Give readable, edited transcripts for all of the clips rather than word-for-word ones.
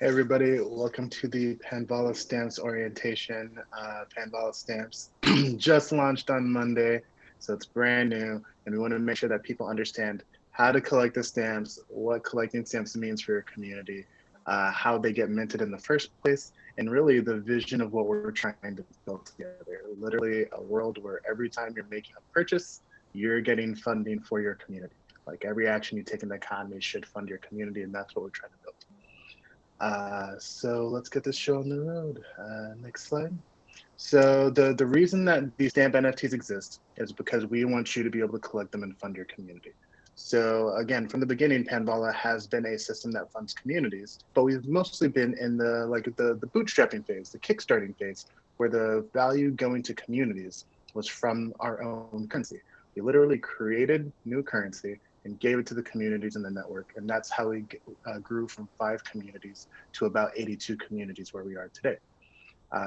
Hey everybody, welcome to the Panvala Stamps orientation. Panvala Stamps just launched on Monday, so it's brand new, and we want to make sure that people understand how to collect the stamps, what collecting stamps means for your community, how they get minted in the first place, and really the vision of what we're trying to build together. Literally a world where every time you're making a purchase, you're getting funding for your community. Like every action you take in the economy should fund your community, and that's what we're trying to build. So let's get this show on the road. Next slide. So the reason that these stamp NFTs exist is because we want you to be able to collect them and fund your community. So again, from the beginning, Panvala has been a system that funds communities, but we've mostly been in the bootstrapping phase, the kickstarting phase, where the value going to communities was from our own currency. We literally created new currency and gave it to the communities in the network, and that's how we grew from 5 communities to about 82 communities where we are today.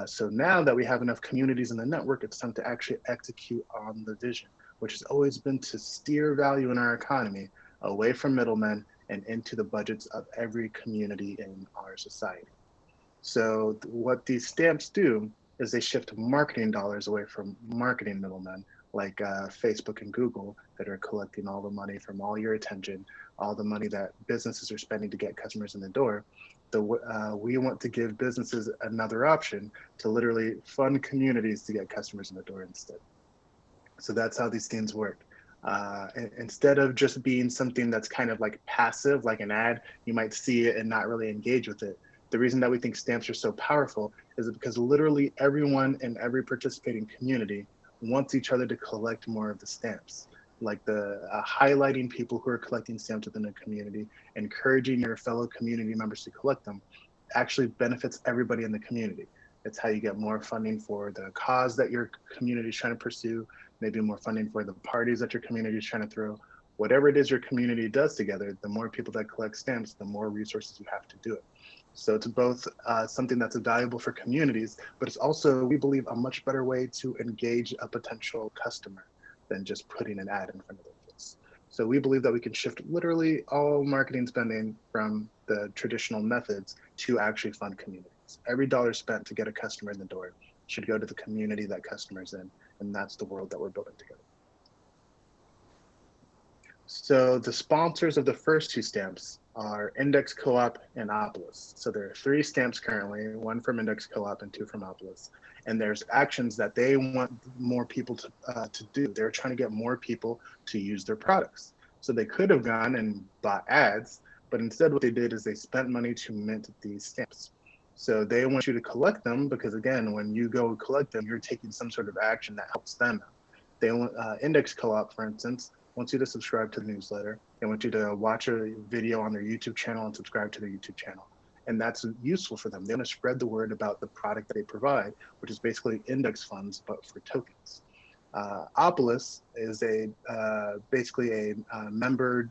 So now that we have enough communities in the network, it's time to actually execute on the vision, which has always been to steer value in our economy away from middlemen and into the budgets of every community in our society. So what these stamps do is they shift marketing dollars away from marketing middlemen like Facebook and Google that are collecting all the money from all your attention, all the money that businesses are spending to get customers in the door. We want to give businesses another option to literally fund communities to get customers in the door instead. So that's how these things work. Instead of just being something that's kind of like passive, like an ad, you might see it and not really engage with it. The reason that we think stamps are so powerful is because literally everyone in every participating community wants each other to collect more of the stamps. Like the highlighting people who are collecting stamps within a community, encouraging your fellow community members to collect them, actually benefits everybody in the community. It's how you get more funding for the cause that your community is trying to pursue, maybe more funding for the parties that your community is trying to throw. Whatever it is your community does together, the more people that collect stamps, the more resources you have to do it. So it's both something that's valuable for communities, but it's also, we believe, a much better way to engage a potential customer than just putting an ad in front of their face. So we believe that we can shift literally all marketing spending from the traditional methods to actually fund communities. Every dollar spent to get a customer in the door should go to the community that customer's in, and that's the world that we're building together. So the sponsors of the first 2 stamps are Index Co-op and Opolis. So there are 3 stamps currently, 1 from Index Co-op and 2 from Opolis. And there's actions that they want more people to do. They're trying to get more people to use their products. So they could have gone and bought ads, but instead what they did is they spent money to mint these stamps. So they want you to collect them because, again, when you go collect them, you're taking some sort of action that helps them out. They want Index Co-op, for instance, wants you to subscribe to the newsletter. They want you to watch a video on their YouTube channel and subscribe to their YouTube channel. And that's useful for them. They want to spread the word about the product that they provide, which is basically index funds, but for tokens. Opolis is basically a member.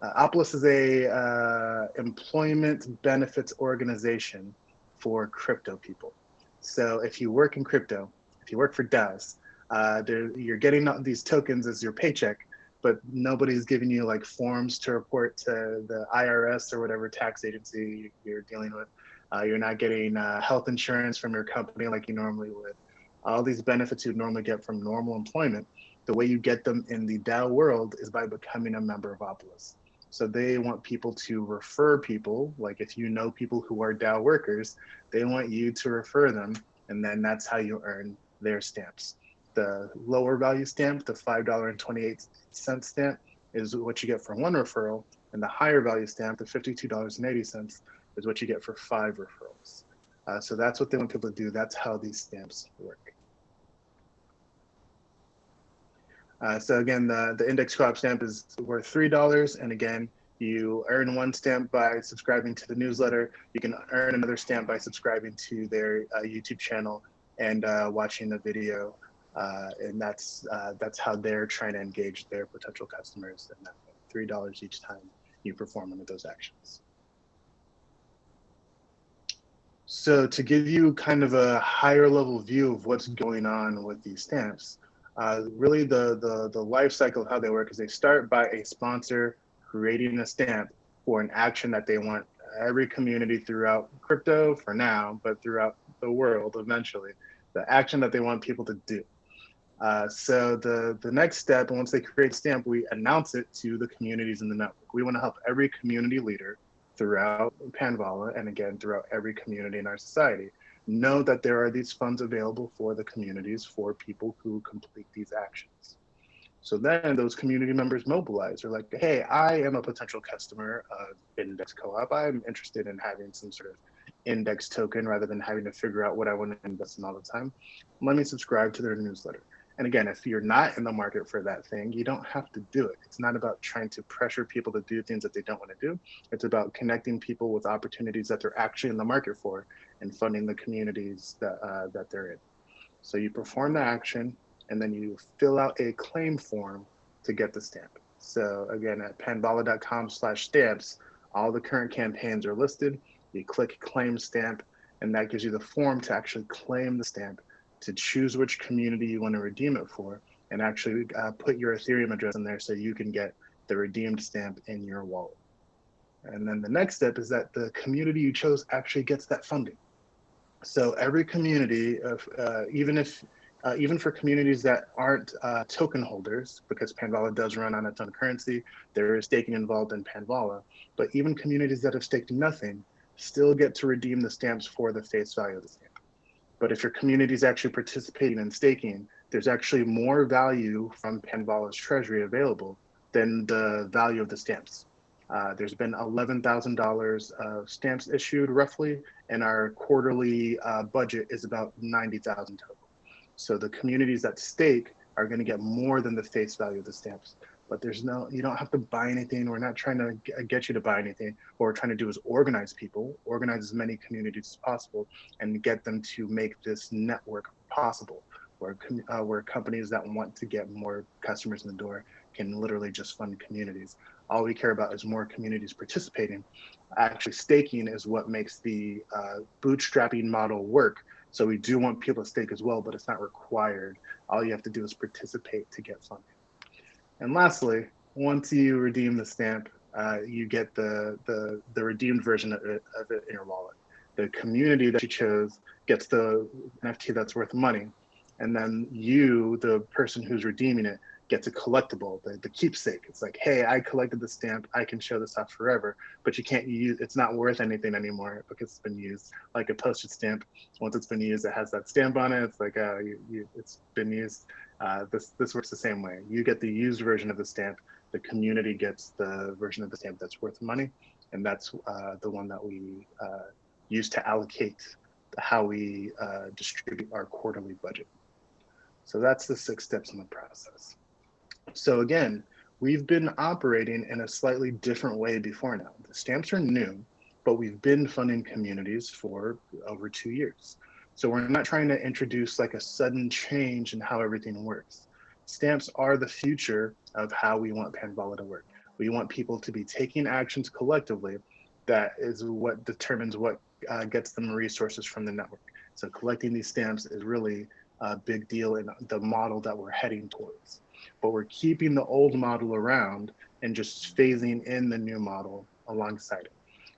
Opolis is a employment benefits organization for crypto people. So if you work in crypto, if you work for DAOs, you're getting these tokens as your paycheck, but nobody's giving you like forms to report to the IRS or whatever tax agency you're dealing with. You're not getting health insurance from your company like you normally would. All these benefits you'd normally get from normal employment, the way you get them in the DAO world is by becoming a member of Opolis. So they want people to refer people, like if you know people who are DAO workers, they want you to refer them, and then that's how you earn their stamps. The lower value stamp, the $5.28 stamp, is what you get for 1 referral, and the higher value stamp, the $52.80, is what you get for 5 referrals. So that's what they want people to do. That's how these stamps work. So again, the Index Co-op stamp is worth $3, and again, you earn 1 stamp by subscribing to the newsletter. You can earn another stamp by subscribing to their YouTube channel and watching the video. And that's how they're trying to engage their potential customers, and that $3 each time you perform one of those actions. So to give you kind of a higher level view of what's going on with these stamps, really the life cycle of how they work is they start by a sponsor creating a stamp for an action that they want every community throughout crypto for now, but throughout the world eventually, the action that they want people to do. So the next step, once they create Stamp, we announce it to the communities in the network. We want to help every community leader throughout Panvala, and again, throughout every community in our society, know that there are these funds available for the communities for people who complete these actions. So then those community members mobilize. They're like, hey, I am a potential customer of Index Co-op. I'm interested in having some sort of index token rather than having to figure out what I want to invest in all the time. Let me subscribe to their newsletter. And again, if you're not in the market for that thing, you don't have to do it. It's not about trying to pressure people to do things that they don't want to do. It's about connecting people with opportunities that they're actually in the market for and funding the communities that they're in. So you perform the action, and then you fill out a claim form to get the stamp. So again, at panvala.com/stamps, all the current campaigns are listed. You click claim stamp, and that gives you the form to actually claim the stamp, to choose which community you want to redeem it for, and actually put your Ethereum address in there so you can get the redeemed stamp in your wallet. And then the next step is that the community you chose actually gets that funding. So every community, even for communities that aren't token holders, because Panvala does run on its own currency, there is staking involved in Panvala, but even communities that have staked nothing still get to redeem the stamps for the face value of the stamp. But if your community is actually participating in staking, there's actually more value from Panvala's treasury available than the value of the stamps. There's been $11,000 of stamps issued roughly, and our quarterly budget is about 90,000 total. So the communities that stake are going to get more than the face value of the stamps. But you don't have to buy anything. We're not trying to get you to buy anything. What we're trying to do is organize people, organize as many communities as possible, and get them to make this network possible, where companies that want to get more customers in the door can literally just fund communities. All we care about is more communities participating. Actually, staking is what makes the bootstrapping model work. So we do want people to stake as well, but it's not required. All you have to do is participate to get funding. And lastly, once you redeem the stamp, you get the redeemed version of it in your wallet. The community that you chose gets the NFT that's worth money. And then you, the person who's redeeming it, gets a collectible, the keepsake. It's like, hey, I collected the stamp. I can show this off forever, but you can't use, it's not worth anything anymore because it's been used. Like a postage stamp, once it's been used, it has that stamp on it. It's like, it's been used. This works the same way. You get the used version of the stamp. The community gets the version of the stamp that's worth money. And that's the one that we use to allocate how we distribute our quarterly budget. So that's the 6 steps in the process. So again, we've been operating in a slightly different way before now. The stamps are new, but we've been funding communities for over 2 years. So we're not trying to introduce like a sudden change in how everything works. Stamps are the future of how we want Panvala to work. We want people to be taking actions collectively. That is what determines what gets them resources from the network. So collecting these stamps is really a big deal in the model that we're heading towards. But we're keeping the old model around and just phasing in the new model alongside it.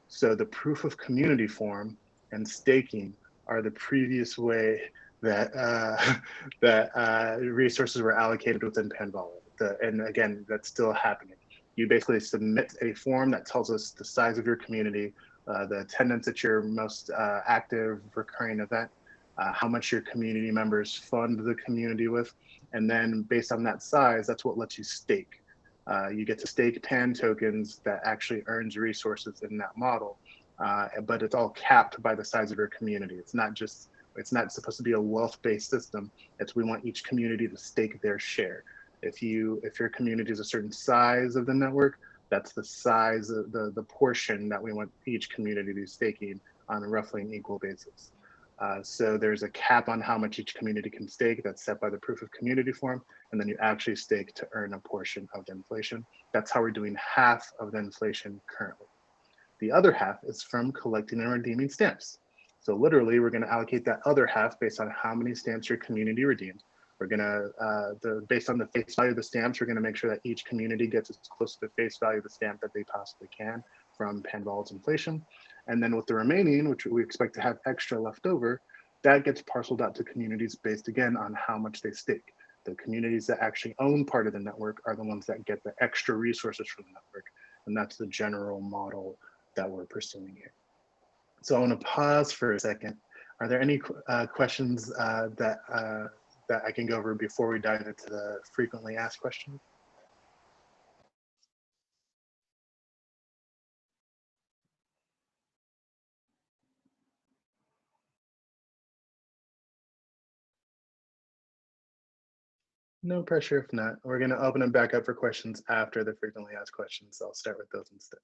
So the proof of community form and staking are the previous way that resources were allocated within Panvala. And again, that's still happening. You basically submit a form that tells us the size of your community, the attendance at your most active recurring event, how much your community members fund the community with. And then based on that size, that's what lets you stake. You get to stake PAN tokens that actually earns resources in that model, but it's all capped by the size of your community. It's not supposed to be a wealth-based system. We want each community to stake their share. If your community is a certain size of the network, that's the size of the portion that we want each community to be staking on a roughly an equal basis. So there's a cap on how much each community can stake that's set by the proof of community form, and then you actually stake to earn a portion of the inflation. That's how we're doing half of the inflation currently. The other half is from collecting and redeeming stamps. So literally, we're going to allocate that other half based on how many stamps your community redeemed. We're going to, based on the face value of the stamps, we're going to make sure that each community gets as close to the face value of the stamp that they possibly can from Panvala's inflation. And then with the remaining, which we expect to have extra left over, that gets parceled out to communities based again on how much they stake. The communities that actually own part of the network are the ones that get the extra resources from the network. And that's the general model that we're pursuing here. So I want to pause for a second. Are there any questions that I can go over before we dive into the frequently asked questions? No pressure if not. We're going to open them back up for questions after the frequently asked questions. So I'll start with those instead.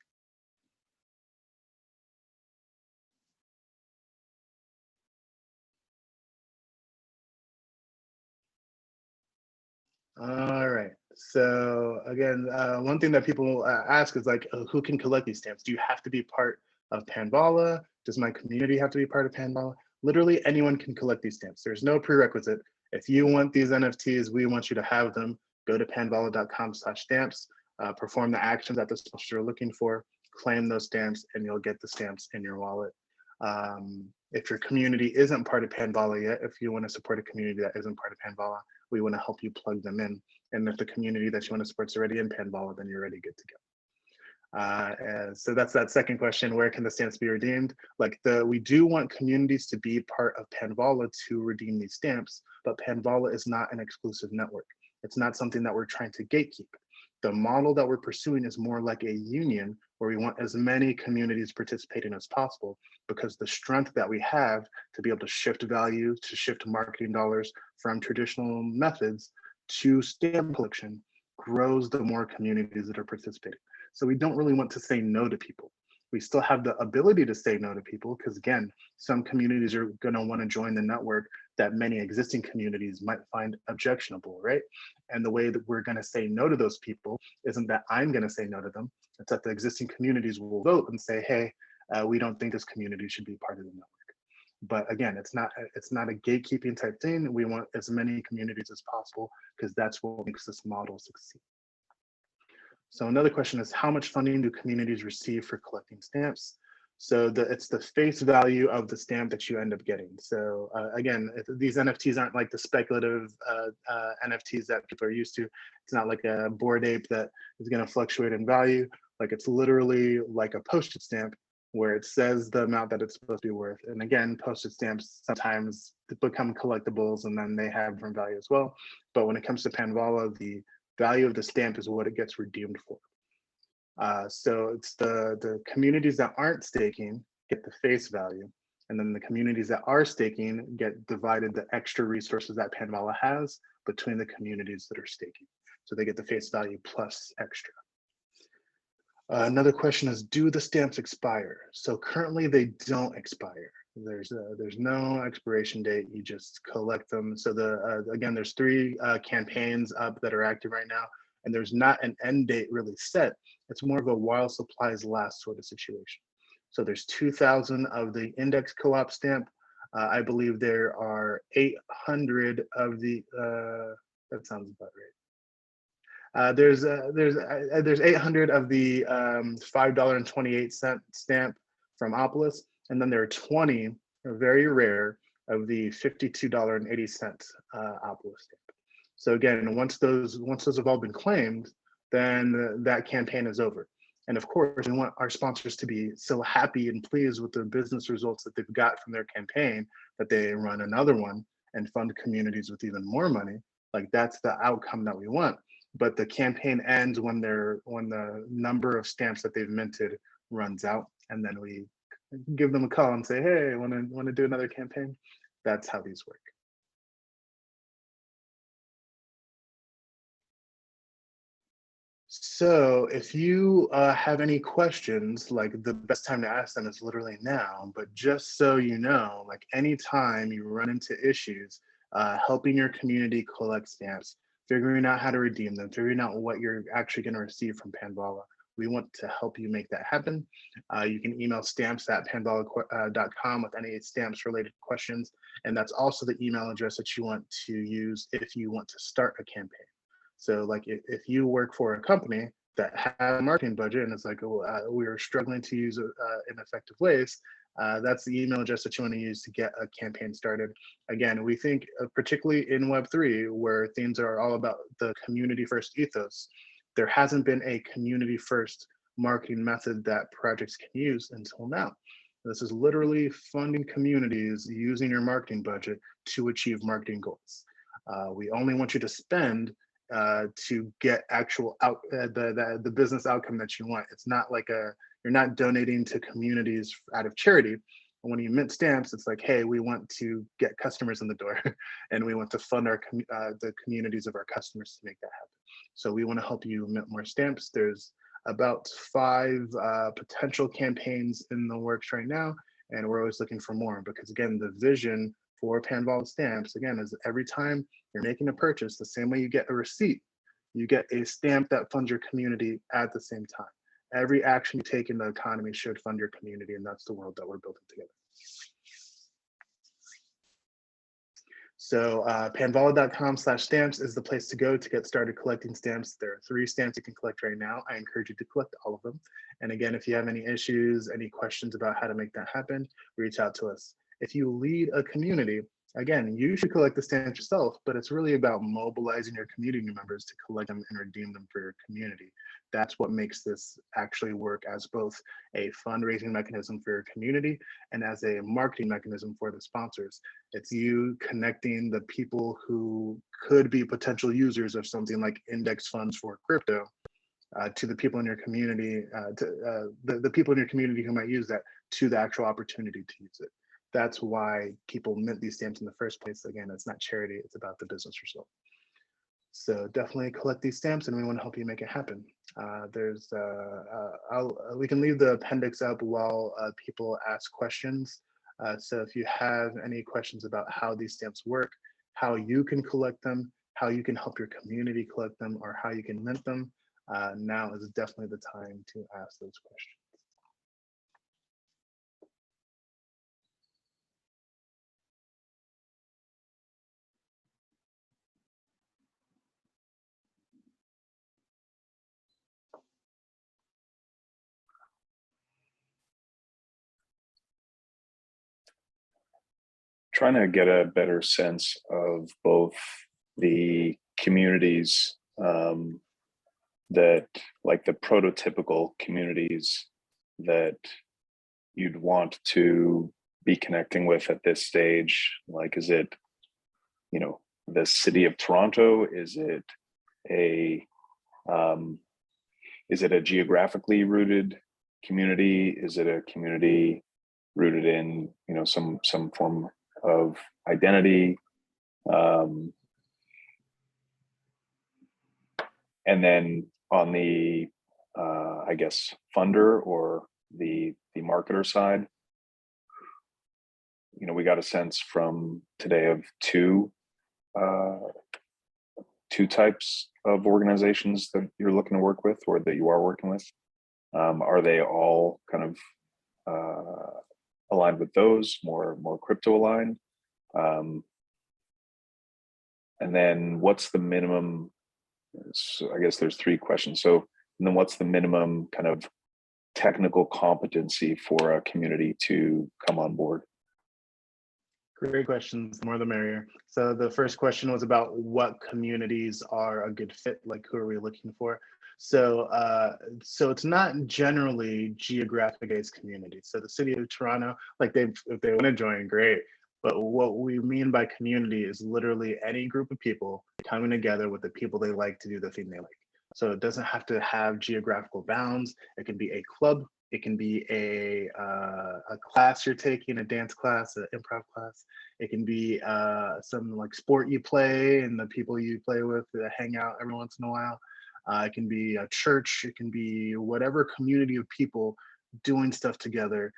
All right. So again, one thing that people ask is like, who can collect these stamps? Do you have to be part of Panvala? Does my community have to be part of Panvala? Literally anyone can collect these stamps. There's no prerequisite. If you want these NFTs, we want you to have them. Go to panvala.com/stamps, perform the actions that the sponsors are looking for, claim those stamps, and you'll get the stamps in your wallet. If your community isn't part of Panvala yet, if you want to support a community that isn't part of Panvala, we want to help you plug them in. And if the community that you want to support is already in Panvala, then you're already good to go. So that's that second question, where can the stamps be redeemed? We do want communities to be part of Panvala to redeem these stamps, but Panvala is not an exclusive network. It's not something that we're trying to gatekeep. The model that we're pursuing is more like a union where we want as many communities participating as possible, because the strength that we have to be able to shift value, to shift marketing dollars from traditional methods to stamp collection grows the more communities that are participating. So we don't really want to say no to people. We still have the ability to say no to people because, again, some communities are going to want to join the network that many existing communities might find objectionable, right? And the way that we're going to say no to those people isn't that I'm going to say no to them. It's that the existing communities will vote and say, hey, we don't think this community should be part of the network. But again, it's not a gatekeeping type thing. We want as many communities as possible because that's what makes this model succeed. So another question is, how much funding do communities receive for collecting stamps? So it's the face value of the stamp that you end up getting. So again, these NFTs aren't like the speculative NFTs that people are used to. It's not like a Bored Ape that is going to fluctuate in value. Like, it's literally like a postage stamp where it says the amount that it's supposed to be worth. And again, postage stamps sometimes become collectibles and then they have different value as well. But when it comes to Panvala, the value of the stamp is what it gets redeemed for. So it's the communities that aren't staking get the face value, and then the communities that are staking get divided the extra resources that Panvala has between the communities that are staking. So they get the face value plus extra. Another question is, do the stamps expire? So currently they don't expire. There's no expiration date. You just collect them. So again, there's 3 campaigns up that are active right now, and there's not an end date really set. It's more of a while supplies last sort of situation. So there's 2,000 of the index co-op stamp. I believe there are 800 of the. That sounds about right. There's 800 of the $5.28 stamp from Opolis, and then there are 20, very rare, of the $52.80 Opolis stamp. So again, once those have all been claimed, then that campaign is over. And of course, we want our sponsors to be so happy and pleased with the business results that they've got from their campaign that they run another one and fund communities with even more money. Like, that's the outcome that we want. But the campaign ends when the number of stamps that they've minted runs out, and then we give them a call and say, hey, want to do another campaign? That's how these work. So if you have any questions, like, the best time to ask them is literally now. But just so you know, like, anytime you run into issues helping your community collect stamps, figuring out how to redeem them, figuring out what you're actually going to receive from Panvala, we want to help you make that happen. You can email stamps@panvala.com with any stamps related questions. And that's also the email address that you want to use if you want to start a campaign. So like, if you work for a company that have a marketing budget and it's like, oh, we are struggling to use it in effective ways, that's the email address that you want to use to get a campaign started. Again, we think, particularly in Web3, where things are all about the community first ethos, there hasn't been a community first marketing method that projects can use until now. This is literally funding communities using your marketing budget to achieve marketing goals. We only want you to spend to get actual the business outcome that you want. It's not like you're not donating to communities out of charity. When you mint stamps, it's like, hey, we want to get customers in the door, and we want to fund the communities of our customers to make that happen. So we want to help you mint more stamps. There's about 5 potential campaigns in the works right now, and we're always looking for more because, again, the vision for Panvala stamps, again, is every time you're making a purchase, the same way you get a receipt, you get a stamp that funds your community at the same time. Every action you take in the economy should fund your community, and that's the world that we're building together. So panvala.com/stamps is the place to go to get started collecting stamps. There are 3 stamps you can collect right now. I encourage you to collect all of them. And again, if you have any issues, any questions about how to make that happen, reach out to us. If you lead a community, again, you should collect the stamps yourself, but it's really about mobilizing your community members to collect them and redeem them for your community. That's what makes this actually work as both a fundraising mechanism for your community and as a marketing mechanism for the sponsors. It's you connecting the people who could be potential users of something like index funds for crypto to the people in your community, the people in your community who might use that, to the actual opportunity to use it. That's why people mint these stamps in the first place. Again, it's not charity, it's about the business result. So definitely collect these stamps, and we want to help you make it happen. We can leave the appendix up while people ask questions. So if you have any questions about how these stamps work, how you can collect them, how you can help your community collect them, or how you can mint them, now is definitely the time to ask those questions. Trying to get a better sense of both the communities that, like the prototypical communities that you'd want to be connecting with at this stage. Like, is it, the city of Toronto? Is it a geographically rooted community? Is it a community rooted in, some form of identity? And then on the, I guess, funder or the marketer side, we got a sense from today of two types of organizations that you're looking to work with, or that you are working with. Are they all kind of aligned with those, more crypto aligned? And then what's the minimum? So I guess there's 3 questions. So, and then what's the minimum kind of technical competency for a community to come on board? Great questions, the more the merrier. So the first question was about what communities are a good fit, like who are we looking for? So it's not generally geographic-based communities. So the city of Toronto, like if they want to join, great. But what we mean by community is literally any group of people coming together with the people they like to do the thing they like. So it doesn't have to have geographical bounds. It can be a club. It can be a class you're taking, a dance class, an improv class. It can be some like sport you play and the people you play with that hang out every once in a while. It can be a church. It can be whatever community of people doing stuff together.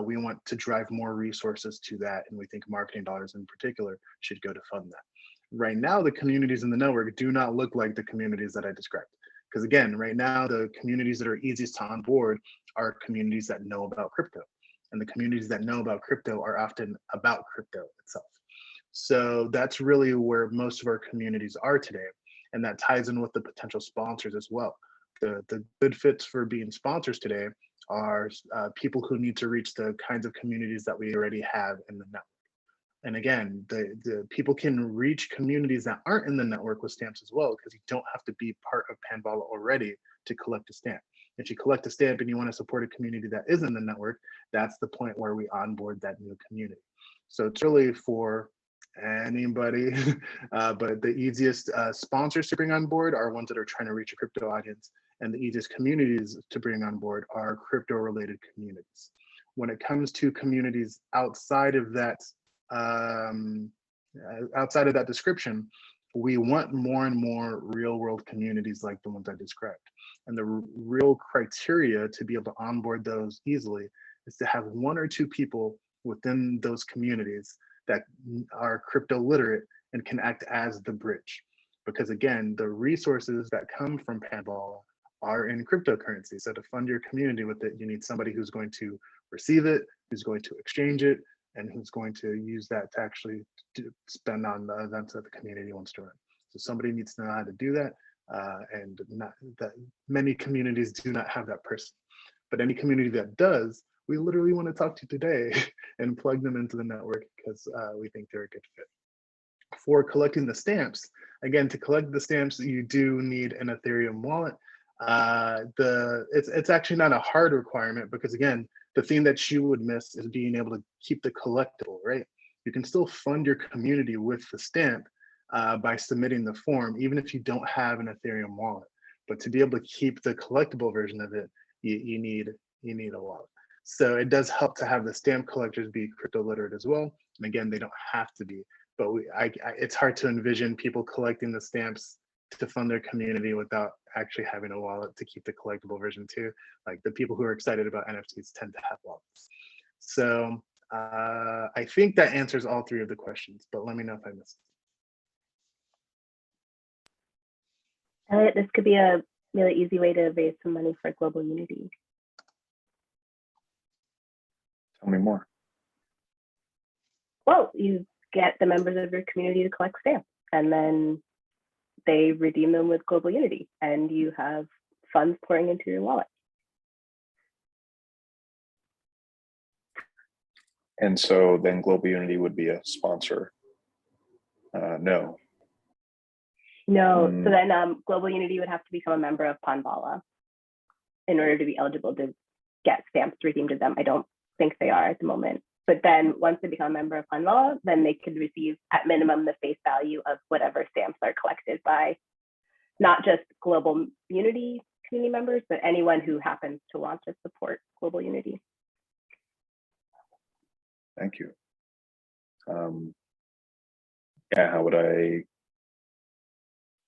We want to drive more resources to that, and we think marketing dollars in particular should go to fund that. Right now, the communities in the network do not look like the communities that I described. Because again, right now, the communities that are easiest to onboard are communities that know about crypto. And the communities that know about crypto are often about crypto itself. So that's really where most of our communities are today. And that ties in with the potential sponsors as well. The good fits for being sponsors today are people who need to reach the kinds of communities that we already have in the network. And again, the people can reach communities that aren't in the network with stamps as well, because you don't have to be part of Panvala already to collect a stamp. If you collect a stamp and you want to support a community that is in the network, that's the point where we onboard that new community. So it's really for anybody, but the easiest sponsors to bring on board are ones that are trying to reach a crypto audience, and the easiest communities to bring on board are crypto related communities. When it comes to communities um, outside of that description, we want more and more real world communities like the ones I described. And the real criteria to be able to onboard those easily is to have one or two people within those communities that are crypto literate and can act as the bridge. Because again, the resources that come from Panvala are in cryptocurrency. So to fund your community with it, you need somebody who's going to receive it, who's going to exchange it, and who's going to use that to actually spend on the events that the community wants to run. So somebody needs to know how to do that, and not that many communities do not have that person. But any community that does, we literally want to talk to today and plug them into the network because we think they're a good fit. For collecting the stamps, again, to collect the stamps, you do need an Ethereum wallet. It's actually not a hard requirement because again, the thing that you would miss is being able to keep the collectible, right? You can still fund your community with the stamp by submitting the form, even if you don't have an Ethereum wallet. But to be able to keep the collectible version of it, you need a wallet. So it does help to have the stamp collectors be crypto literate as well. And again, they don't have to be, but it's hard to envision people collecting the stamps to fund their community without actually having a wallet to keep the collectible version too. Like the people who are excited about NFTs tend to have wallets. So I think that answers all three of the questions, but let me know if I missed. This could be a really easy way to raise some money for global unity. Tell me more. Well, you get the members of your community to collect stamps, and then they redeem them with global unity, and you have funds pouring into your wallet. And so then Global Unity would be a sponsor. No. No, so then Global Unity would have to become a member of Panvala in order to be eligible to get stamps redeemed to them. I don't think they are at the moment. But then once they become a member of Panvala, then they could receive at minimum the face value of whatever stamps are collected by not just Global Unity community members, but anyone who happens to want to support Global Unity. Thank you. Yeah, how would I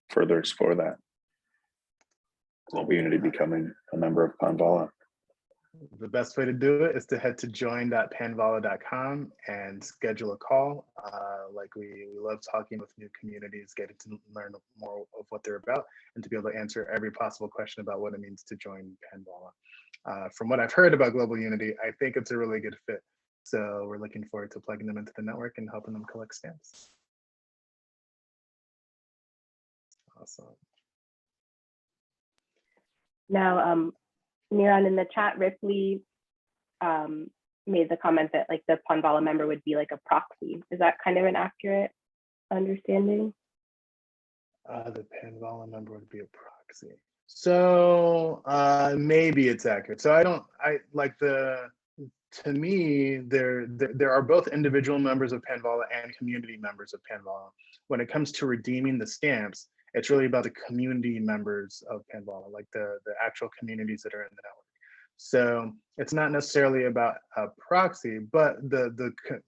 further explore that? Global Unity becoming a member of Panvala. The best way to do it is to head to join.panvala.com and schedule a call. Like we love talking with new communities, getting to learn more of what they're about, and to be able to answer every possible question about what it means to join Panvala. From what I've heard about Global Unity, I think it's a really good fit. So we're looking forward to plugging them into the network and helping them collect stamps. Awesome. Now, Niran, in the chat, Ripley made the comment that like the Panvala member would be like a proxy. Is that kind of an accurate understanding? The Panvala member would be a proxy. So maybe it's accurate. So to me, there are both individual members of Panvala and community members of Panvala. When it comes to redeeming the stamps, it's really about the community members of Panvala, like the actual communities that are in the network. So it's not necessarily about a proxy, but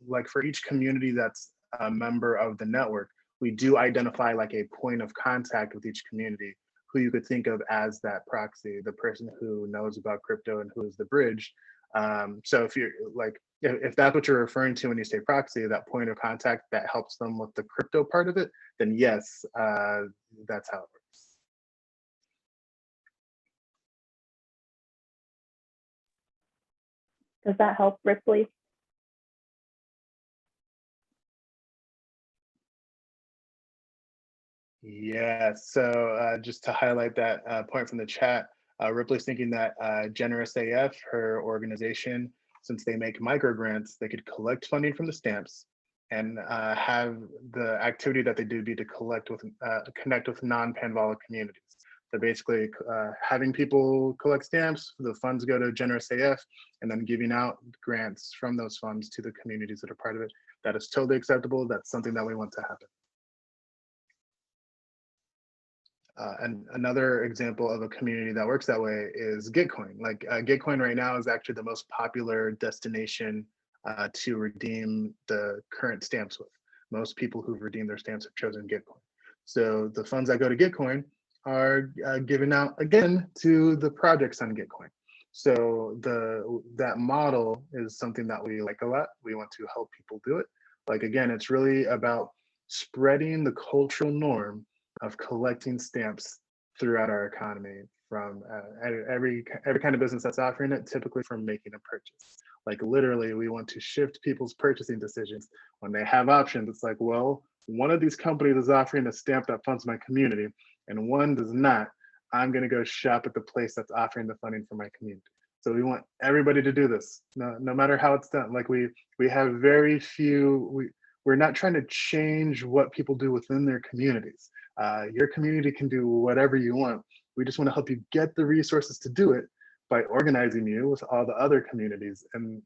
like for each community that's a member of the network, we do identify like a point of contact with each community who you could think of as that proxy, the person who knows about crypto and who is the bridge. So if you're like, if that's what you're referring to when you say proxy, that point of contact that helps them with the crypto part of it, then yes, that's how it works. Does that help, Ripley? Yeah, so just to highlight that point from the chat, Ripley's thinking that Generous AF, her organization, since they make micro grants, they could collect funding from the stamps and have the activity that they do be to connect with non-Panvala communities. So basically, having people collect stamps, the funds go to Generous AF, and then giving out grants from those funds to the communities that are part of it. That is totally acceptable. That's something that we want to happen. And another example of a community that works that way is Gitcoin. Like Gitcoin right now is actually the most popular destination to redeem the current stamps with. Most people who've redeemed their stamps have chosen Gitcoin. So the funds that go to Gitcoin are given out again to the projects on Gitcoin. So that model is something that we like a lot. We want to help people do it. Like again, it's really about spreading the cultural norm of collecting stamps throughout our economy from every kind of business that's offering it, typically from making a purchase. Like literally, we want to shift people's purchasing decisions when they have options. It's like, well, one of these companies is offering a stamp that funds my community, and one does not. I'm going to go shop at the place that's offering the funding for my community. So we want everybody to do this, no matter how it's done. Like we have very few. We're not trying to change what people do within their communities. Your community can do whatever you want. We just want to help you get the resources to do it by organizing you with all the other communities in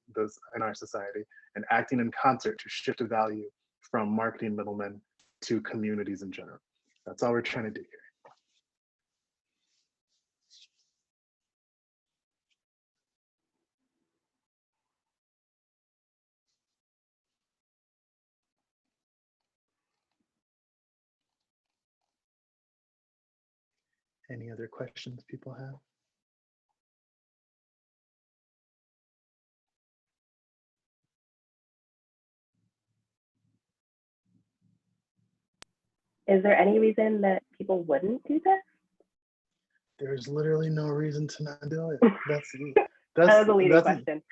our society and acting in concert to shift the value from marketing middlemen to communities in general. That's all we're trying to do here. Any other questions people have? Is there any reason that people wouldn't do this? There's literally no reason to not do it. That was a leading question.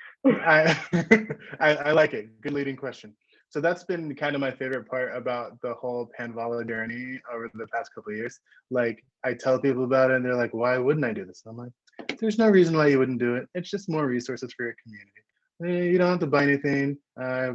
I like it. Good leading question. So that's been kind of my favorite part about the whole Panvala journey over the past couple of years. Like I tell people about it and they're like, why wouldn't I do this? And I'm like, there's no reason why you wouldn't do it. It's just more resources for your community. You don't have to buy anything.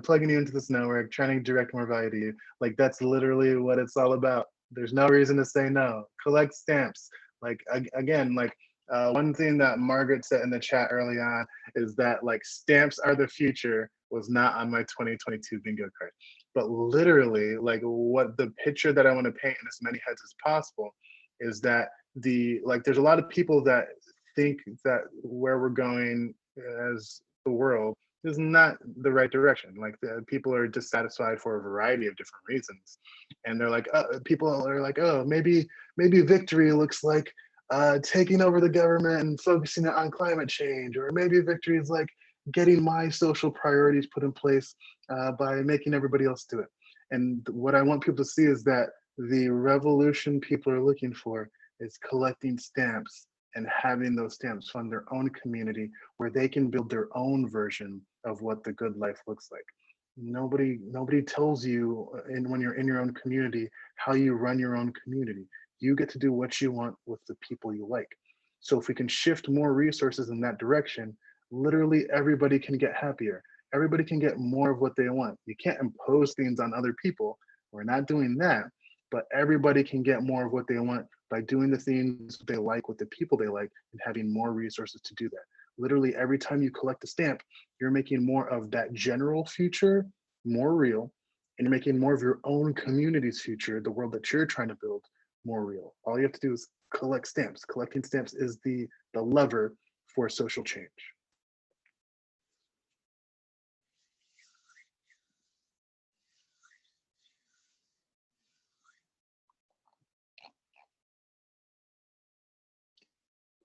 Plugging you into this network, trying to direct more value to you. Like that's literally what it's all about. There's no reason to say no. Collect stamps. Like again, like one thing that Margaret said in the chat early on is that like stamps are the future was not on my 2022 bingo card. But literally, like what the picture that I want to paint in as many heads as possible is that there's a lot of people that think that where we're going as the world is not the right direction. Like people are dissatisfied for a variety of different reasons, and they're like, people are like, oh, maybe victory looks like taking over the government and focusing on climate change, or maybe victory is like getting my social priorities put in place by making everybody else do it. And what I want people to see is that the revolution people are looking for is collecting stamps and having those stamps fund their own community where they can build their own version of what the good life looks like. Nobody tells you when you're in your own community how you run your own community. You get to do what you want with the people you like. So if we can shift more resources in that direction, literally everybody can get happier. Everybody can get more of what they want. You can't impose things on other people. We're not doing that, but everybody can get more of what they want by doing the things they like with the people they like and having more resources to do that. Literally every time you collect a stamp, you're making more of that general future more real, and you're making more of your own community's future, the world that you're trying to build, more real. All you have to do is collect stamps. Collecting stamps is the lever for social change.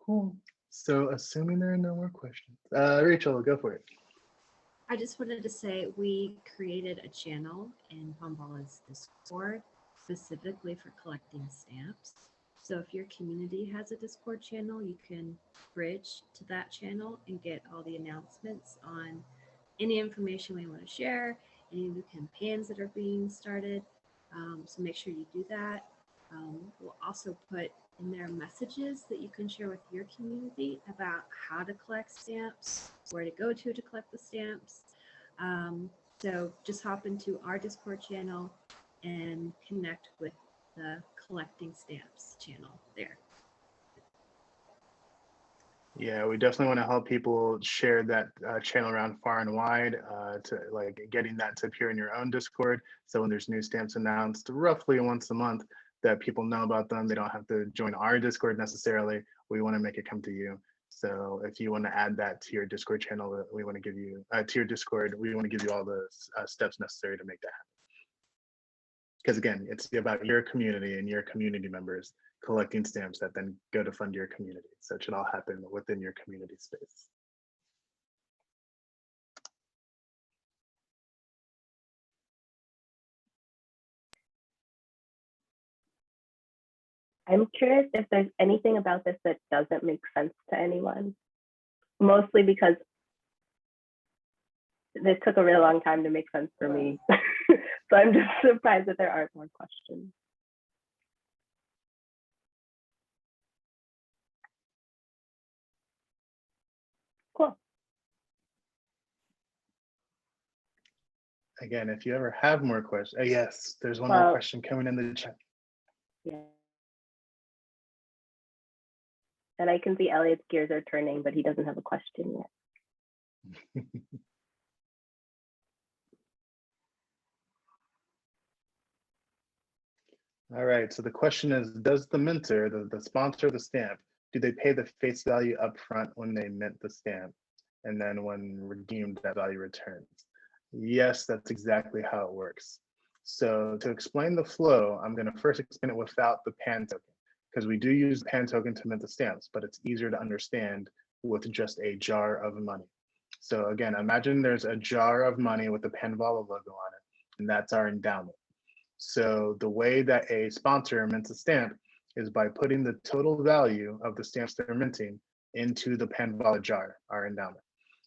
Cool. So assuming there are no more questions, Rachel, go for it. I just wanted to say we created a channel in Panvala's Discord specifically for collecting stamps. So if your community has a Discord channel, you can bridge to that channel and get all the announcements on any information we want to share, any new campaigns that are being started. So make sure you do that. We'll also put in there messages that you can share with your community about how to collect stamps, where to go to collect the stamps. So just hop into our Discord channel and connect with the collecting stamps channel there. Yeah, we definitely want to help people share that channel around far and wide to like getting that to appear in your own Discord. So when there's new stamps announced roughly once a month, that people know about them. They don't have to join our Discord necessarily. We want to make it come to you. So if you want to add that to your Discord channel, we want to give you to your Discord. We want to give you all the steps necessary to make that happen. Because again, it's about your community and your community members collecting stamps that then go to fund your community. So it should all happen within your community space. I'm curious if there's anything about this that doesn't make sense to anyone, mostly because this took a really long time to make sense for me. So I'm just surprised that there aren't more questions. Cool. Again, if you ever have more questions, yes, there's one more question coming in the chat. Yeah. And I can see Elliot's gears are turning, but he doesn't have a question yet. All right, so the question is, does the minter, the sponsor of the stamp, do they pay the face value upfront when they mint the stamp? And then when redeemed, that value returns? Yes, that's exactly how it works. So to explain the flow, I'm going to first explain it without the PAN token, because we do use the PAN token to mint the stamps, but it's easier to understand with just a jar of money. So again, imagine there's a jar of money with the Panvala logo on it, and that's our endowment. So the way that a sponsor mints a stamp is by putting the total value of the stamps they're minting into the Panvala jar, our endowment.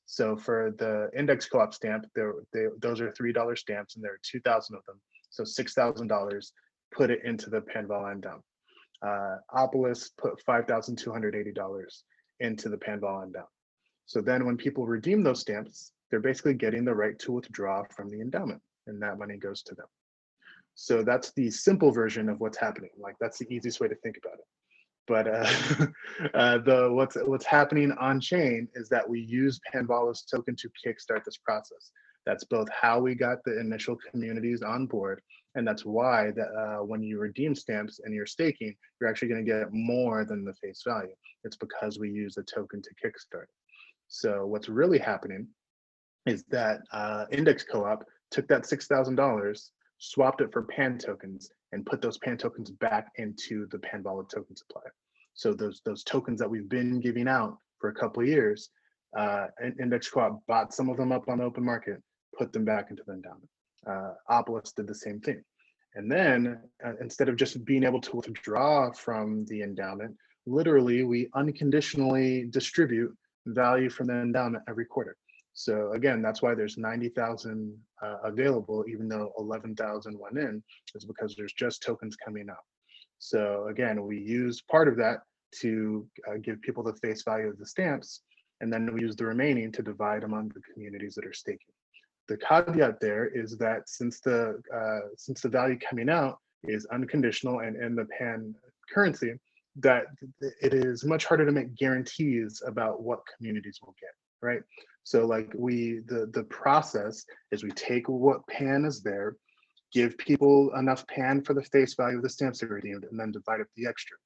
So for the index co-op stamp, those are $3 stamps, and there are 2,000 of them. So $6,000, put it into the Panvala endowment. Opolis put $5,280 into the Panvala endowment. So then when people redeem those stamps, they're basically getting the right to withdraw from the endowment, and that money goes to them. So that's the simple version of what's happening. Like that's the easiest way to think about it. But what's happening on chain is that we use Panvala's token to kickstart this process. That's both how we got the initial communities on board, and that's why that when you redeem stamps and you're staking, you're actually going to get more than the face value. It's because we use a token to kickstart it. So what's really happening is that Index Co-op took that $6,000, swapped it for PAN tokens, and put those PAN tokens back into the Panvala token supply. So those tokens that we've been giving out for a couple of years, Index Co-op bought some of them up on the open market, put them back into the endowment. Opolis did the same thing. And then instead of just being able to withdraw from the endowment, literally we unconditionally distribute value from the endowment every quarter. So again, that's why there's 90,000 available, even though 11,000 went in, is because there's just tokens coming out. So again, we use part of that to give people the face value of the stamps, and then we use the remaining to divide among the communities that are staking. The caveat there is that since the value coming out is unconditional and in the PAN currency, that it is much harder to make guarantees about what communities will get, right? So like the process is we take what PAN is there, give people enough PAN for the face value of the stamps they redeemed, and then divide up the extra.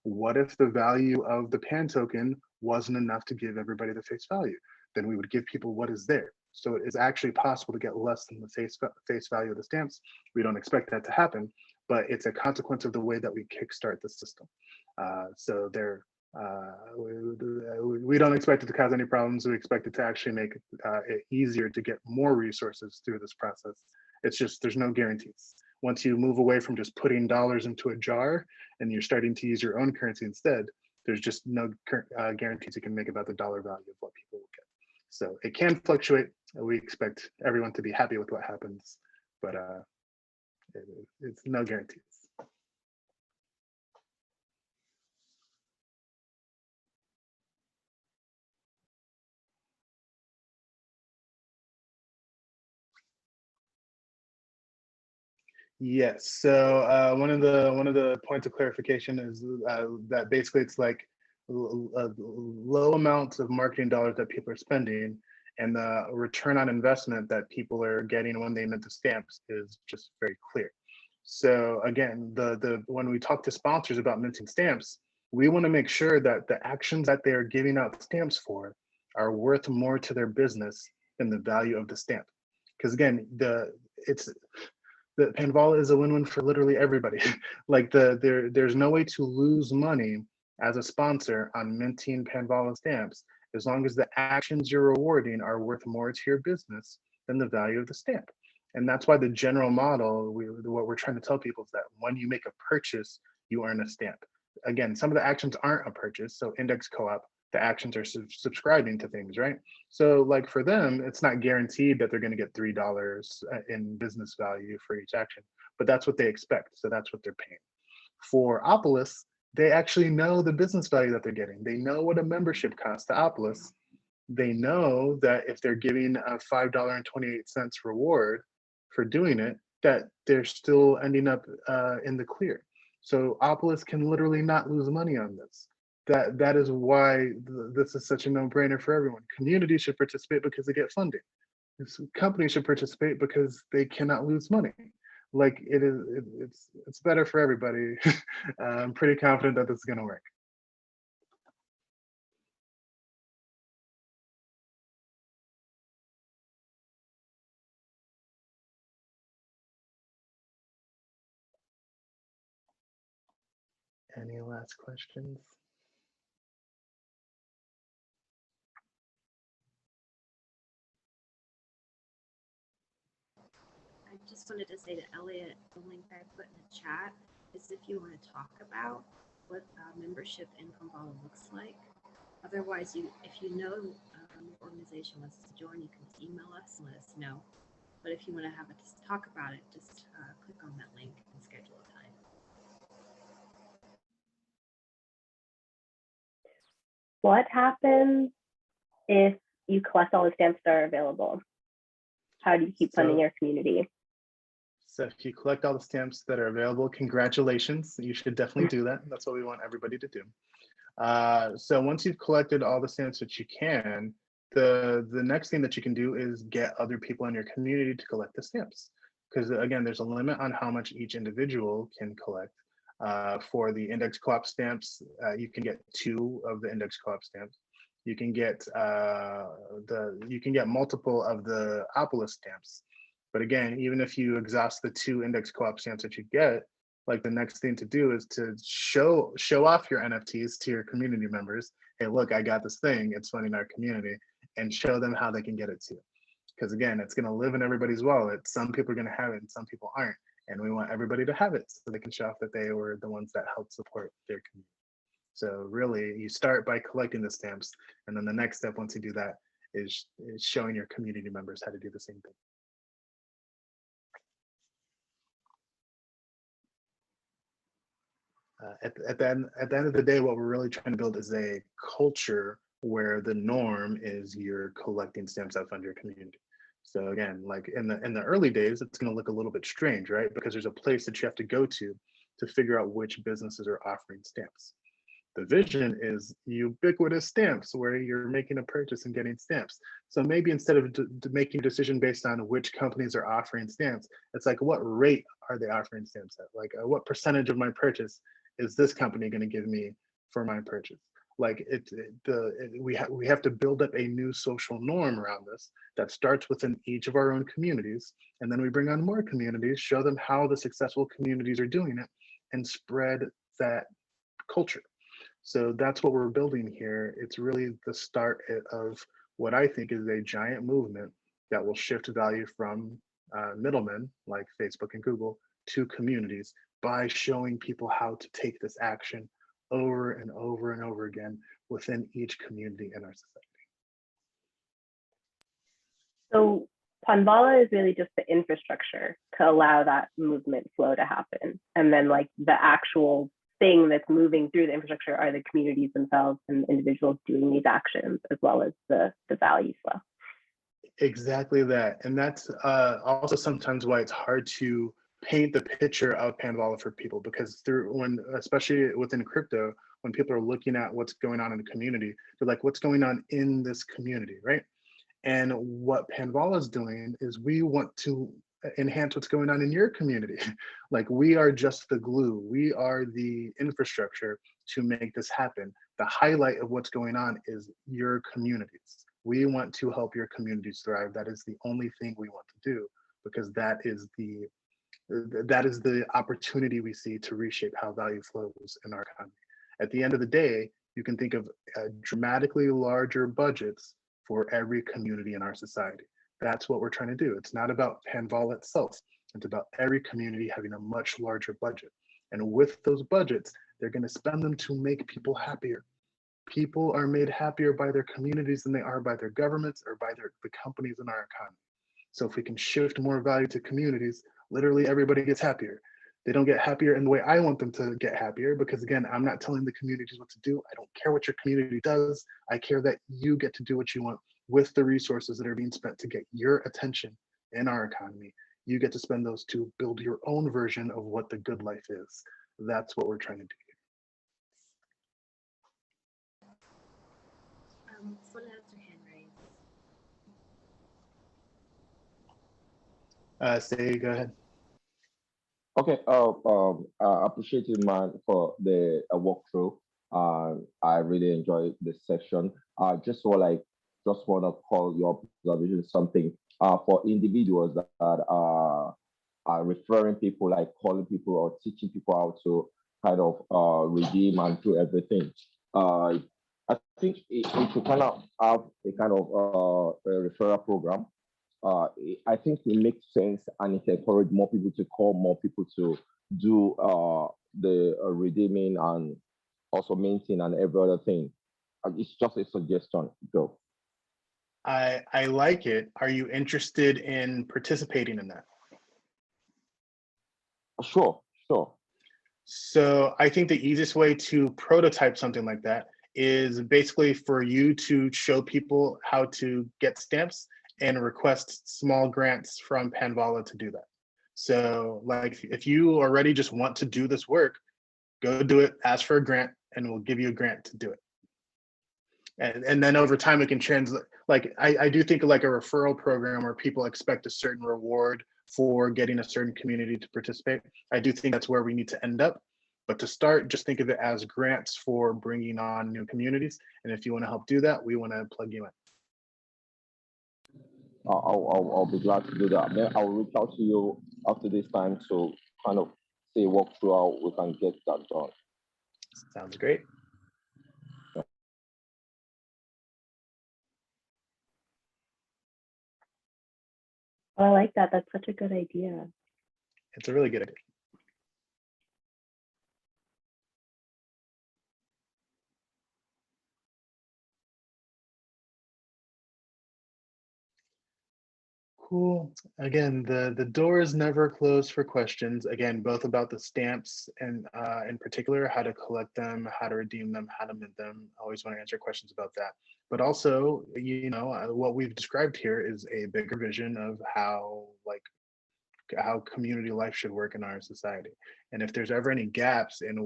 What if the value of the PAN token wasn't enough to give everybody the face value? Then we would give people what is there. So it is actually possible to get less than the face value of the stamps. We don't expect that to happen, but it's a consequence of the way that we kickstart the system. So we don't expect it to cause any problems. We expect it to actually make it easier to get more resources through this process. It's just, there's no guarantees. Once you move away from just putting dollars into a jar and you're starting to use your own currency instead, there's just no guarantees you can make about the dollar value of what people will get. So it can fluctuate. We expect everyone to be happy with what happens, but it's no guarantees. Yes. So one of the points of clarification is that basically it's like low amounts of marketing dollars that people are spending, and the return on investment that people are getting when they mint the stamps is just very clear. So again, the when we talk to sponsors about minting stamps, we want to make sure that the actions that they are giving out stamps for are worth more to their business than the value of the stamp. Because again, it's the Panvala is a win-win for literally everybody. Like there's no way to lose money as a sponsor on minting Panvala stamps as long as the actions you're rewarding are worth more to your business than the value of the stamp. And that's why the general model, what we're trying to tell people is that when you make a purchase, you earn a stamp. Again, some of the actions aren't a purchase. So Index Co-op, the actions are subscribing to things, right? So like for them, it's not guaranteed that they're going to get $3 in business value for each action, but that's what they expect. So that's what they're paying. For Opolis, they actually know the business value that they're getting. They know what a membership costs to Opolis. They know that if they're giving a $5.28 reward for doing it, that they're still ending up in the clear. So Opolis can literally not lose money on this. That is why this is such a no-brainer for everyone. Communities should participate because they get funding. Companies should participate because they cannot lose money. Like it's better for everybody. I'm pretty confident that this is going to work. Any last questions? I just wanted to say to Elliot, the link I put in the chat is if you want to talk about what membership in Panvala looks like. Otherwise, if you know the organization wants to join, you can email us and let us know. But if you want to have a talk about it, just click on that link and schedule a time. What happens if you collect all the stamps that are available? How do you keep funding your community? So if you collect all the stamps that are available, congratulations. You should definitely do that. That's what we want everybody to do. So once you've collected all the stamps that you can, the next thing that you can do is get other people in your community to collect the stamps. Because again, there's a limit on how much each individual can collect. For the Index Co-op stamps, you can get 2 of the Index Co-op stamps. You can get multiple of the Opolis stamps. But again, even if you exhaust the 2 Index Co-op stamps that you get, like the next thing to do is to show off your NFTs to your community members. Hey, look, I got this thing. It's funding our community, and show them how they can get it too. Because again, it's going to live in everybody's wallet. Some people are going to have it, and some people aren't. And we want everybody to have it so they can show off that they were the ones that helped support their community. So really, you start by collecting the stamps, and then the next step, once you do that, is showing your community members how to do the same thing. At the end of the day, what we're really trying to build is a culture where the norm is you're collecting stamps that fund your community. So again, like in the early days, it's going to look a little bit strange, right? Because there's a place that you have to go to figure out which businesses are offering stamps. The vision is ubiquitous stamps where you're making a purchase and getting stamps. So maybe instead of making a decision based on which companies are offering stamps, it's like, what rate are they offering stamps at? Like what percentage of my purchase is this company going to give me for my purchase? Like we have to build up a new social norm around this that starts within each of our own communities. And then we bring on more communities, show them how the successful communities are doing it, and spread that culture. So that's what we're building here. It's really the start of what I think is a giant movement that will shift value from middlemen like Facebook and Google to communities by showing people how to take this action over and over and over again within each community in our society. So Panvala is really just the infrastructure to allow that movement flow to happen. And then like the actual thing that's moving through the infrastructure are the communities themselves and individuals doing these actions, as well as the value flow. Exactly that. And that's also sometimes why it's hard to paint the picture of Panvala for people, because especially within crypto, when people are looking at what's going on in the community, they're like, what's going on in this community, right? And what Panvala is doing is we want to enhance what's going on in your community. Like, we are just the glue. We are the infrastructure to make this happen. The highlight of what's going on is your communities. We want to help your communities thrive. That is the only thing we want to do, because that is the opportunity we see to reshape how value flows in our economy. At the end of the day, you can think of dramatically larger budgets for every community in our society. That's what we're trying to do. It's not about Panvala itself. It's about every community having a much larger budget. And with those budgets, they're going to spend them to make people happier. People are made happier by their communities than they are by their governments or by the companies in our economy. So if we can shift more value to communities, literally everybody gets happier. They don't get happier in the way I want them to get happier, because again, I'm not telling the communities what to do. I don't care what your community does. I care that you get to do what you want with the resources that are being spent to get your attention in our economy. You get to spend those to build your own version of what the good life is. That's what we're trying to do here. Someone has their hand raised. Say, go ahead. Okay. I appreciate you, man, for the walkthrough. I really enjoyed this session. Just want to call your observation something for individuals that are referring people, like calling people or teaching people how to kind of redeem and do everything. I think it should kind of have a kind of a referral program. I think it makes sense, and it encourages more people to call more people to do the redeeming and also minting and every other thing. It's just a suggestion, Joe. I like it. Are you interested in participating in that? Sure. So I think the easiest way to prototype something like that is basically for you to show people how to get stamps and request small grants from Panvala to do that. So like, if you already just want to do this work, go do it, ask for a grant, and we'll give you a grant to do it. And then over time it can translate. Like, I do think of like a referral program where people expect a certain reward for getting a certain community to participate. I do think that's where we need to end up. But to start, just think of it as grants for bringing on new communities. And if you want to help do that, we want to plug you in. I'll be glad to do that. Then I'll reach out to you after this time to kind of say walk through how we can get that done. Sounds great. Oh, I like that. That's such a good idea. It's a really good idea. Cool. Again, the door is never closed for questions. Again, both about the stamps and in particular, how to collect them, how to redeem them, how to mint them. I always want to answer questions about that. But also, you know, what we've described here is a bigger vision of how community life should work in our society. And if there's ever any gaps in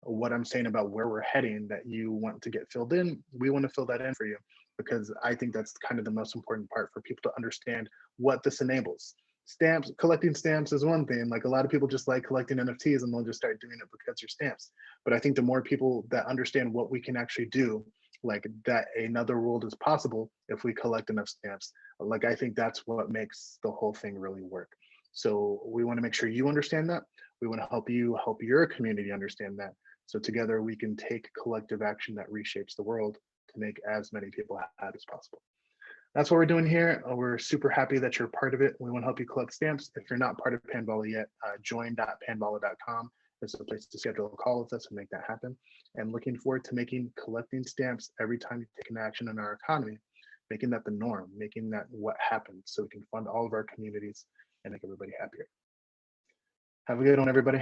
what I'm saying about where we're heading that you want to get filled in, we want to fill that in for you, because I think that's kind of the most important part for people to understand what this enables. Stamps, collecting stamps is one thing. Like, a lot of people just like collecting NFTs and they'll just start doing it because they're stamps. But I think the more people that understand what we can actually do, like that another world is possible if we collect enough stamps, like I think that's what makes the whole thing really work. So we want to make sure you understand that. We want to help you help your community understand that. So together we can take collective action that reshapes the world to make as many people happy as possible. That's what we're doing here. We're super happy that you're part of it. We want to help you collect stamps. If you're not part of Panvala yet, join.panvala.com is a place to schedule a call with us and make that happen. And looking forward to making collecting stamps every time you take an action in our economy, making that the norm, making that what happens, so we can fund all of our communities and make everybody happier. Have a good one, everybody.